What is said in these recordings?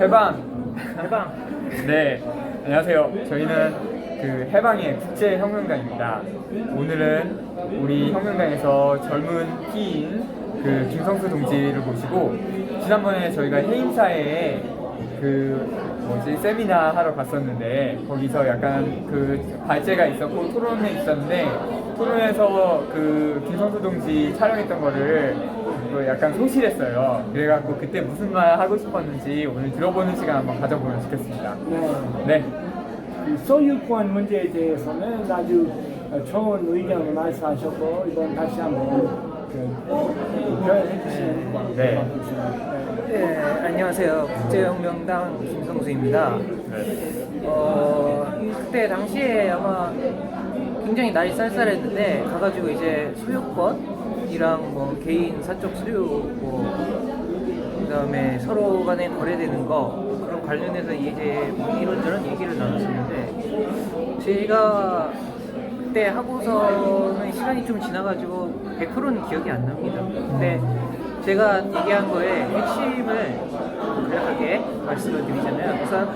해방. 해방. 네, 안녕하세요. 저희는 그 해방의 국제혁명단입니다. 오늘은 우리 혁명단에서 젊은 피인 그 김성수 동지를 모시고, 지난번에 저희가 해임사회에 세미나 하러 갔었는데, 거기서 약간 그 발제가 있었고 토론회 있었는데, 토론회에서 그 김성수 동지 촬영했던 거를 약간 소실했어요. 그래갖고 그때 무슨 말 하고 싶었는지 오늘 들어보는 시간 한번 가져보면 좋겠습니다. 네. 이 소유권 문제에 대해서는 아주 좋은 의견을 말씀하셨고, 이건 다시 한번 표현해 주시면 고맙겠습니다. 네, 안녕하세요. 국제혁명당 김성수입니다. 그때 당시에 아마 굉장히 날이 쌀쌀했는데 가가지고 이제 소유권이랑 뭐 개인 사적 소유 그다음에 서로 간에 거래되는 거 그런 관련해서 이제 이런저런 얘기를 나눴었는데, 제가 그때 하고서는 시간이 좀 지나가지고 100%는 기억이 안 납니다. 근데 제가 얘기한 거에 핵심을 간략하게 말씀을 드리자면, 우선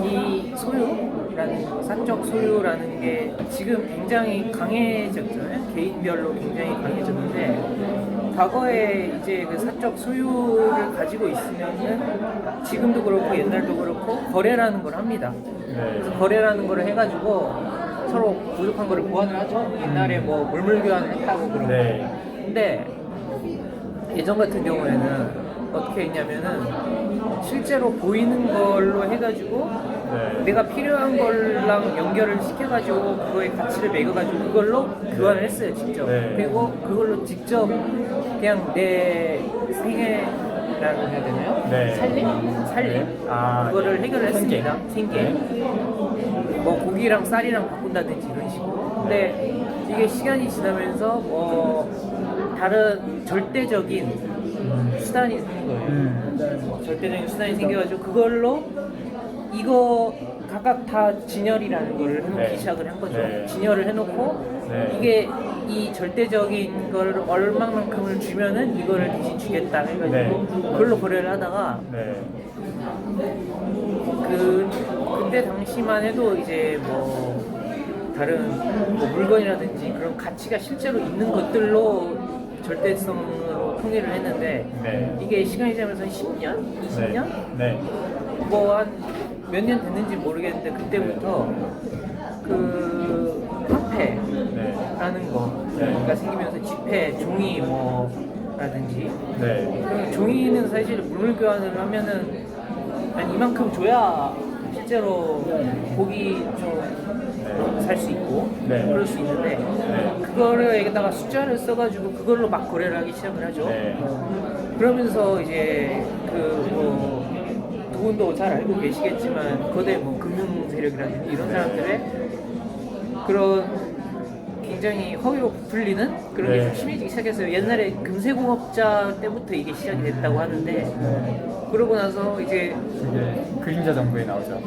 이 소유라는, 사적 소유라는 게 지금 굉장히 강해졌잖아요. 개인별로 굉장히 강해졌는데, 과거에 이제 그 사적 소유를 가지고 있으면은 지금도 그렇고 옛날도 그렇고 거래라는 걸 합니다. 그래서 거래라는 걸 해가지고 서로 부족한 거를 보완을 하죠. 옛날에 뭐 물물 교환을 했다고 그러고. 근데 예전 같은 경우에는 어떻게 했냐면은 실제로 보이는 걸로 해가지고 내가 필요한 걸랑 연결을 시켜가지고 그거의 가치를 매겨가지고 그걸로 교환을 했어요, 직접. 그리고 그걸로 직접 그냥 내 생애라고 해야 되나요? 살림? 그거를 해결을 했습니다. 생계. 뭐 고기랑 쌀이랑 바꾼다든지 이런 식으로. 근데 이게 시간이 지나면서 다른 절대적인 수단이 생긴 거예요. 절대적인 수단이 생겨가지고 그걸로 이거 각각 다 진열이라는 거를 해놓기 시작을 한 거죠. 진열을 해놓고 이게 이 절대적인 거를 얼마만큼을 주면은 이거를 대신 주겠다 해가지고 그걸로 거래를 하다가 그때 당시만 해도 이제 뭐 다른 뭐 물건이라든지 그런 가치가 실제로 있는 것들로 절대성으로 통일을 했는데 이게 시간이 지나면서 10년? 20년? 뭐 한 몇 년 됐는지 모르겠는데 그때부터 그 화폐라는 거가 생기면서 지폐, 종이 라든지 그 종이는 사실 물물 교환을 하면은 한 이만큼 줘야 실제로 고기 좀 살 수 있고 그럴 수 있는데 그거를 여기다가 숫자를 써가지고 그걸로 막 거래를 하기 시작을 하죠. 그러면서 이제 두 분도 잘 알고 계시겠지만 거대 금융 세력이라든지 이런 사람들의 그런 굉장히 허위로 부풀리는 그런 게 좀 심해지기 시작했어요. 옛날에 금세공업자 때부터 이게 시작이 됐다고 하는데, 그러고 나서 이제 그림자 정부에 나오죠.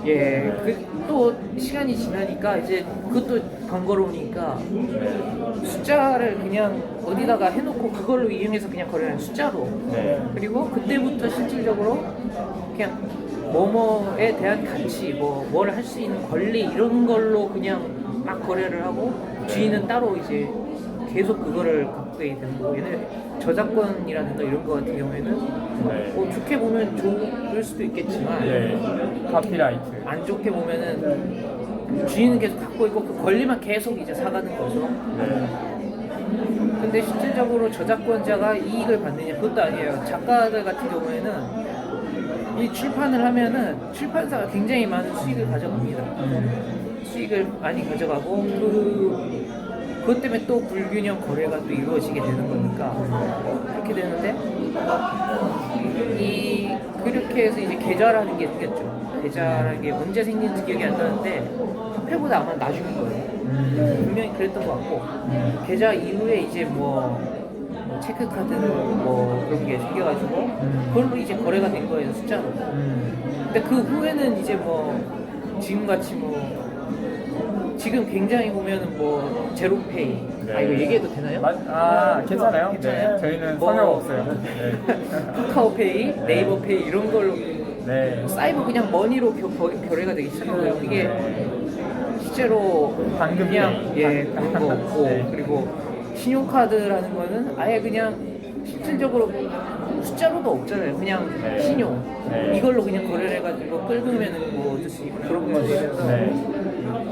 또 시간이 지나니까 이제 그것도 번거로우니까 숫자를 그냥 어디다가 해놓고 그걸로 이용해서 그냥 거래하는 숫자로. 그리고 그때부터 실질적으로 그냥 뭐뭐에 대한 가치, 뭘 할 수 있는 권리 이런 걸로 그냥 막 거래를 하고 주인은 따로 이제 계속 그거를 갖고 되는 거고, 얘는 저작권이라든가 이런 거 같은 경우에는 좋게 보면 좋을 수도 있겠지만 카피라이트 안 좋게 보면은 주인은 계속 갖고 있고 그 권리만 계속 이제 사가는 거죠. 근데 실질적으로 저작권자가 이익을 받느냐, 그것도 아니에요. 작가들 같은 경우에는 이 출판을 하면은 출판사가 굉장히 많은 수익을 가져갑니다. 수익을 많이 가져가고 그것 때문에 또 불균형 거래가 또 이루어지게 되는 거니까 그렇게 되는데, 그렇게 해서 이제 계좌라는 게 생겼죠. 계좌라는 게 언제 생긴지 기억이 안 나는데 화폐보다 아마 나중인 거예요. 분명히 그랬던 것 같고, 계좌 이후에 이제 체크카드 그런 게 생겨가지고 그걸로 이제 거래가 된 거예요, 숫자로. 근데 그 후에는 이제 지금같이 지금 굉장히 보면은 뭐 제로페이 아 이거 얘기해도 되나요? 괜찮아요. 괜찮아요? 네, 저희는 뭐- 성역 없어요. 네. 카카오페이, 네이버페이 이런 걸로 네. 사이버 그냥 머니로 거래가 되기 시작했어요. 이게 네. 실제로 방금 그냥 예 그런 거 없고 네. 그리고 신용카드라는 거는 아예 그냥 실질적으로 숫자로도 없잖아요. 그냥 네. 신용 네. 이걸로 그냥 거래를 해가지고 끌으면은 뭐 어쩔 수 있고 그런 거에 대해서 네.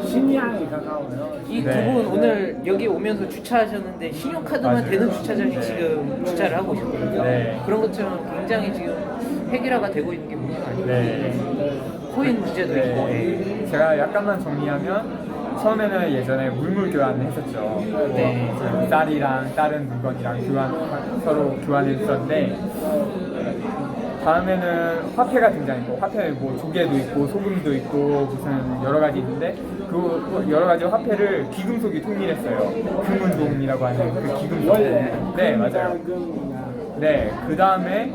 신양이 가까워요. 이 두 네. 분 오늘 여기 오면서 주차하셨는데 신용카드만 맞아요. 되는 주차장에 네. 지금 주차를 하고 오셨거든요. 네. 그런 것처럼 굉장히 지금 해결화가 되고 있는 게 문제가 아니에요. 네. 코인 문제도 있고 예. 네. 제가 약간만 정리하면 처음에는 예전에 물물 교환을 했었죠. 네. 뭐 쌀이랑 다른 물건이랑 서로 교환했었는데 다음에는 화폐가 등장했고 화폐에 뭐 조개도 있고 소금도 있고 무슨 여러 가지 있는데 그 여러 가지 화폐를 귀금속이 통일했어요. 금운동이라고 하는 그 귀금속. 네 맞아요. 네, 그 다음에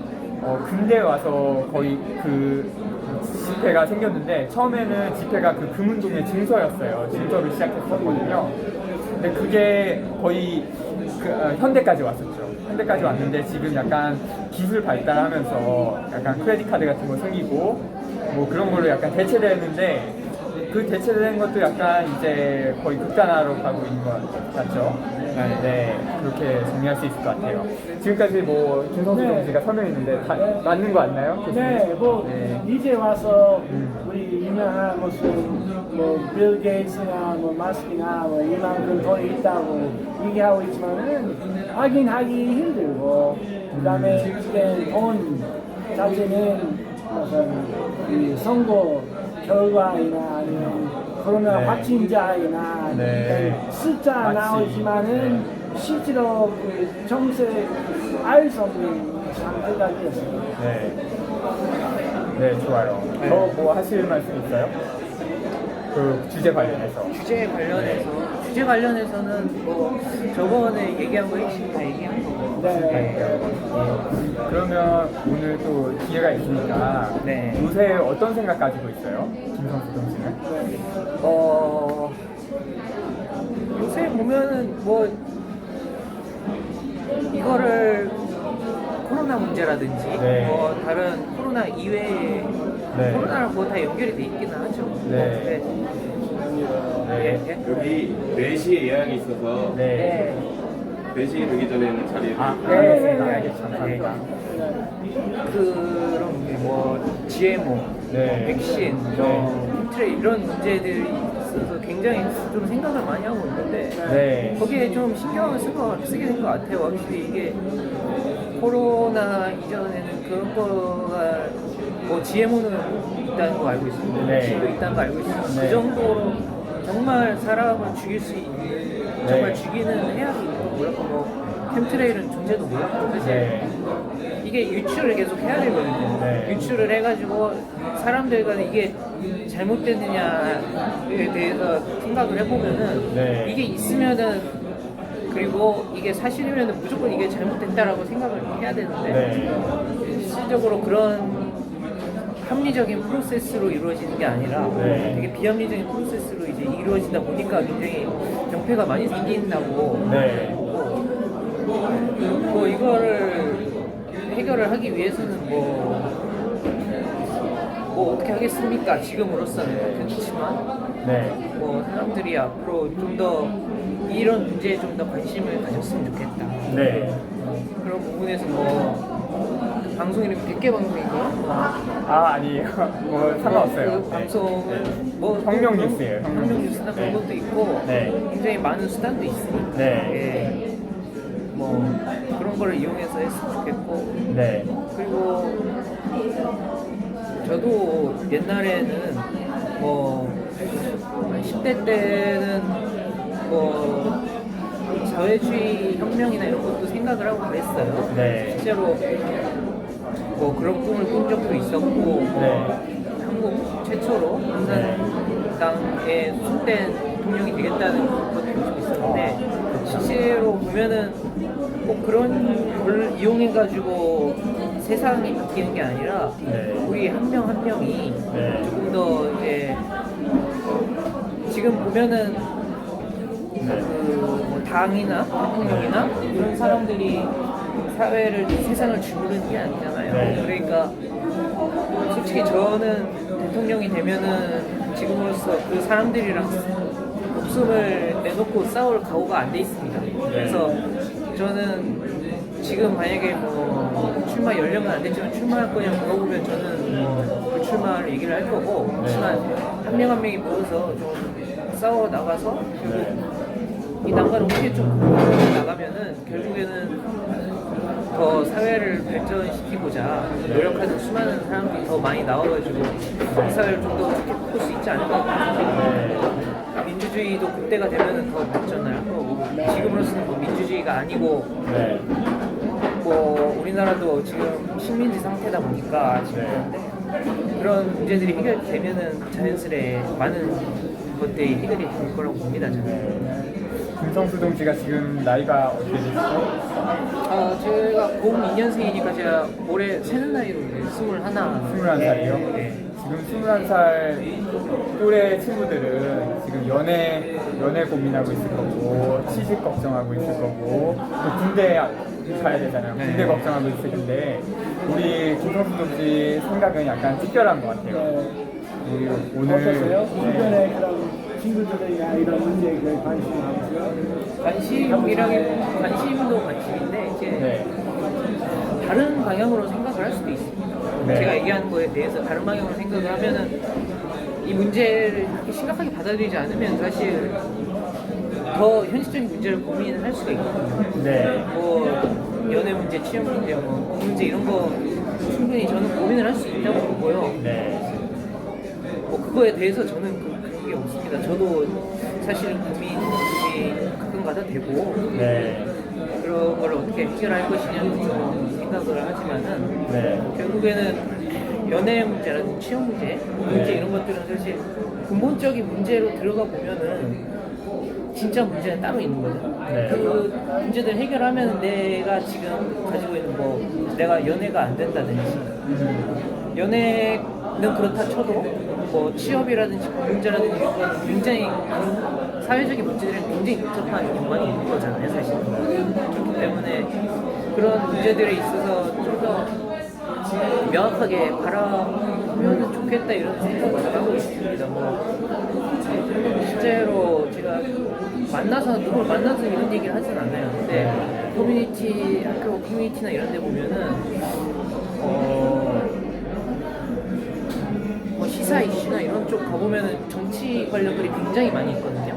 근대 와서 거의 그 지폐가 생겼는데 처음에는 지폐가 그 금운동의 증서였어요. 증서를 시작했었거든요. 근데 그게 거의 현대까지 왔었죠. 현대까지 왔는데 지금 약간 기술 발달하면서 약간 크레딧 카드 같은 거 생기고 뭐 그런 걸로 약간 대체되는데 그 대체되는 것도 약간 이제 거의 극단화로 가고 있는 것 같죠. 네, 그렇게 정리할 수 있을 것 같아요. 지금까지 뭐 김성수 동지가 설명했는데 맞는 거 맞나요? 네, 뭐 네. 이제 와서 우리 유명한 무슨 뭐빌 게이츠나 뭐 마스크나 뭐 이만큼 돈이 있다고 얘기하고 있지만은 확인하기 힘들고 그다음에 이제 돈 자체는 어떤 이 선거 결과이나 아니면 코로나 네. 확진자이나 네. 숫자 맞지. 나오지만은 실제로 그 정세 알 수 없는 상태가 되었어요. 네. 네, 좋아요. 더 뭐 하실 말씀 있어요? 그 주제 관련해서. 주제 관련해서는 뭐 저번에 얘기한 거 핵심 다 얘기한 거고. 네. 그러면 오늘 또 기회가 있으니까 네. 요새 어떤 생각 가지고 있어요? 김성수 동지는? 요새 보면은 뭐 이거를 코로나 문제라든지 네. 뭐 다른 코로나 이외에 네. 코로나랑 뭐 다 연결이 돼 있기는 하죠. 네. 예, 예. 여기 4시에 예약이 있어서 네. 4시 되기 전에는 자리를 알겠습니다. 알겠습니다. 감사합니다. 그런 뭐 GMO, 네. 백신, 트레 이런 문제들이 있어서 굉장히 좀 생각을 많이 하고 있는데 네. 거기에 좀 신경을 쓰게 된 것 같아요. 확실히 이게 코로나 이전에는 그런 거가 뭐 GMO는 있다는 거 알고 있습니다. 네. 백신도 있다는 거 알고 있습니다. 네. 그 정도로 정말 사람을 죽일 수 있는 정말 죽이는 해악이 있는 거 몰랐고 뭐 템트레일은 존재도 몰랐고 사실 네. 이게 유출을 계속 해야 되거든요. 네. 유출을 해가지고 사람들과 이게 잘못됐느냐에 대해서 생각을 해보면은 네. 이게 있으면은 그리고 이게 사실이면은 무조건 이게 잘못됐다라고 생각을 해야 되는데 네. 실질적으로 그런 합리적인 프로세스로 이루어지는 게 아니라 네. 되게 비합리적인 프로세스로 이제 이루어지다 보니까 굉장히 병폐가 많이 생긴다고 네. 뭐 이거를 해결을 하기 위해서는 뭐 어떻게 하겠습니까? 지금으로서는 그렇지만 네. 뭐 사람들이 앞으로 좀 더 이런 문제에 좀 더 관심을 가졌으면 좋겠다. 네. 그런 부분에서 뭐 방송 이름이 100개 방송인가요? 아니에요. 뭐 상관없어요. 그 방송은 네. 뭐 혁명 뉴스예요. 혁명 뉴스나 그런 네. 것도 있고 네. 굉장히 많은 수단도 있으니까 네. 예. 뭐 그런 거를 이용해서 했으면 좋겠고 네. 그리고 저도 옛날에는 뭐 10대 때는 뭐 사회주의 혁명이나 이런 것도 생각을 하고 그랬어요. 네. 실제로 뭐 그런 꿈을 꾼 적도 있었고 네. 한국 최초로 공산당의 순된 대통령이 되겠다는 것도 좀 있었는데 실제로 보면은 꼭 그런 걸 이용해 가지고 세상이 바뀌는 게 아니라 네. 우리 한 명 한 명이 네. 조금 더 이제 지금 보면은 그뭐 당이나 대통령이나 이런 사람들이 사회를 세상을 주무르는 게 아니잖아요. 네. 그러니까 솔직히 저는 대통령이 되면은 지금으로서 그 사람들이랑 목숨을 내놓고 싸울 각오가 안 돼 있습니다. 그래서 저는 지금 만약에 뭐 출마 연령은 안 됐지만 출마할 거냐 물어보면 저는 뭐 불출마를 얘기를 할 거고, 하지만 한 명 한 명이 모여서 좀 싸워 나가서 결국 이 난관을 어떻게 좀 나가면은 결국에는 더 사회를 발전시키고자 노력하는 수많은 사람들이 더 많이 나와가지고 이 사회를 좀 더 좋게 바꿀 수 있지 않을까. 민주주의도 그때가 되면은 더 발전을 하고, 지금으로서는 뭐 민주주의가 아니고 네. 뭐 우리나라도 지금 식민지 상태다 보니까 지금 그런 문제들이 해결되면은 자연스레 많은 것들이 해결이 될 거라고 봅니다. 저는. 김성수 동지가 지금 나이가 어떻게 되시죠? 제가 02년생이니까 제가 올해 새는 나이로 21살이요? 네. 지금 21살 또래 친구들은 지금 연애 고민하고 있을 거고, 취직 걱정하고 있을 거고, 또 군대 가야 되잖아요. 네. 군대 걱정하고 있을 텐데, 우리 김성수 동지 생각은 약간 특별한 것 같아요. 우리 오늘 어떠세요? 네. 주변에 그런 친구들이나 이런 문제에 관심이 많으세요? 관심도 관심인데 이제 네. 다른 방향으로 생각을 할 수도 있습니다. 네. 제가 얘기하는 거에 대해서 다른 방향으로 생각을 하면은 이 문제를 그렇게 심각하게 받아들이지 않으면 사실 더 현실적인 문제를 고민을 할 수가 있거든요. 네. 뭐 연애 문제, 취업 문제, 뭐 문제 이런 거 충분히 저는 고민을 할 수 있다고 보고요. 네. 뭐 그거에 대해서 저는 그런 게 없습니다. 저도 사실은 고민이 가끔가다 되고 네. 그런 걸 어떻게 해결할 것이냐는 좀 생각을 하지만은 네. 결국에는 연애 문제라든지 취업 문제 이런 것들은 사실 근본적인 문제로 들어가 보면은 진짜 문제는 따로 있는 거죠. 네. 그 문제들 해결하면 내가 지금 가지고 있는 뭐 내가 연애가 안 된다든지 연애는 그렇다 쳐도 뭐 취업이라든지 문제라든지 이런 건 굉장히 사회적인 문제들은 굉장히 복잡한 연관이 있는 거잖아요, 사실. 그렇기 때문에 그런 문제들에 있어서 좀 더 명확하게 바라보면 좋겠다 이런 생각을 하고 있습니다. 뭐 실제로 제가 누굴 만나서 이런 얘기를 하진 않아요. 근데 커뮤니티, 학교 커뮤니티나 이런 데 보면은 뭐 시사 이슈나 이런 쪽 가보면은 정치 관련 글이 굉장히 많이 있거든요.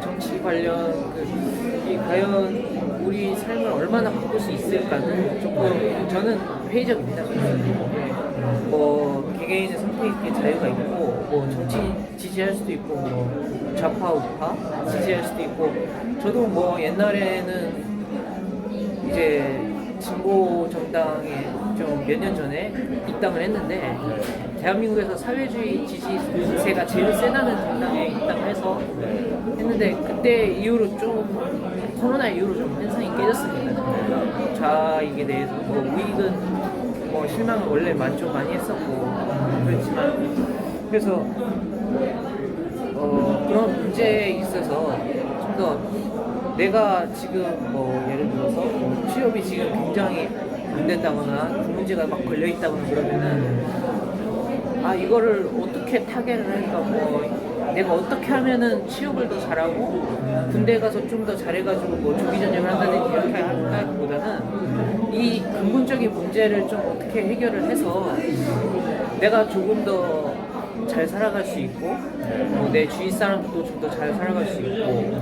정치 관련 이 과연 우리 삶을 얼마나 바꿀 수 있을까는 조금 저는 회의적입니다. 뭐 개개인의 선택의 자유가 있고 뭐 정치 지지할 수도 있고 뭐 좌파 우파 지지할 수도 있고, 저도 뭐 옛날에는 이제 진보 정당에 좀 몇 년 전에 입당을 했는데 대한민국에서 사회주의 지지세가 제일 세다는 정당에 입당을 해서 했는데 그때 이후로 좀 코로나 이후로 좀 현상이 깨졌습니다. 좌익에 대해서 뭐 우익은 뭐 실망을 원래 좀 많이 했었고 그렇지만 그래서 그런 문제에 있어서 좀 더 내가 지금 뭐 예를 들어서 취업이 지금 굉장히 안 된다거나 그 문제가 막 걸려 있다거나 그러면은 이거를 어떻게 타개를 할까, 뭐 내가 어떻게 하면은 취업을 더 잘하고 군대 가서 좀 더 잘해가지고 뭐 조기 전역을 한다든지 이렇게 한다기보다는 이 근본적인 문제를 좀 어떻게 해결을 해서 내가 조금 더 잘 살아갈 수 있고 뭐 내 주위 사람도 좀 더 잘 살아갈 수 있고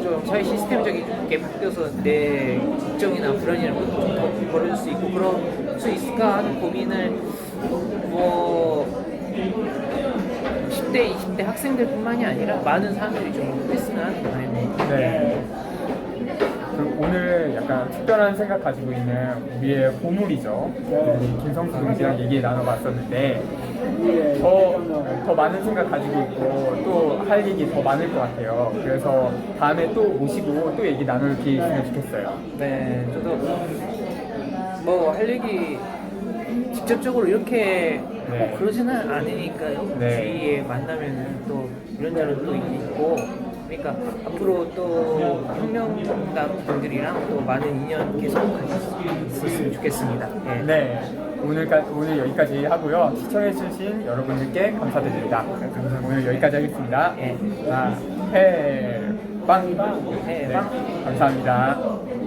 좀 사회 시스템적인 바뀌어서 내 걱정이나 불안이나 것도 좀 더 벌어질 수 있고 그럴 수 있을까 하는 고민을 뭐 10대, 20대 학생들뿐만이 아니라 많은 사람들이 좀 했으면 하는 바람입니다. 네. 그럼 오늘 약간 특별한 생각 가지고 있는 우리의 보물이죠. 우리 김성수 동지랑 얘기 나눠봤었는데 더 많은 생각 가지고 있고 또 할 얘기 더 많을 것 같아요. 그래서 다음에 또 모시고 또 얘기 나눌 기회 있으면 좋겠어요. 네, 저도 뭐 할 얘기 직접적으로 이렇게 네. 그러지는 않으니까요. 네. 주위에 만나면 또 이런저런 또 있고, 그러니까 앞으로 또 혁명당 분들이랑 또 많은 인연 계속 있었으면 좋겠습니다. 예. 네, 오늘 여기까지 하고요. 시청해주신 여러분들께 감사드립니다. 오늘 여기까지 하겠습니다. 예. 자, 해빵 해빵. 감사합니다.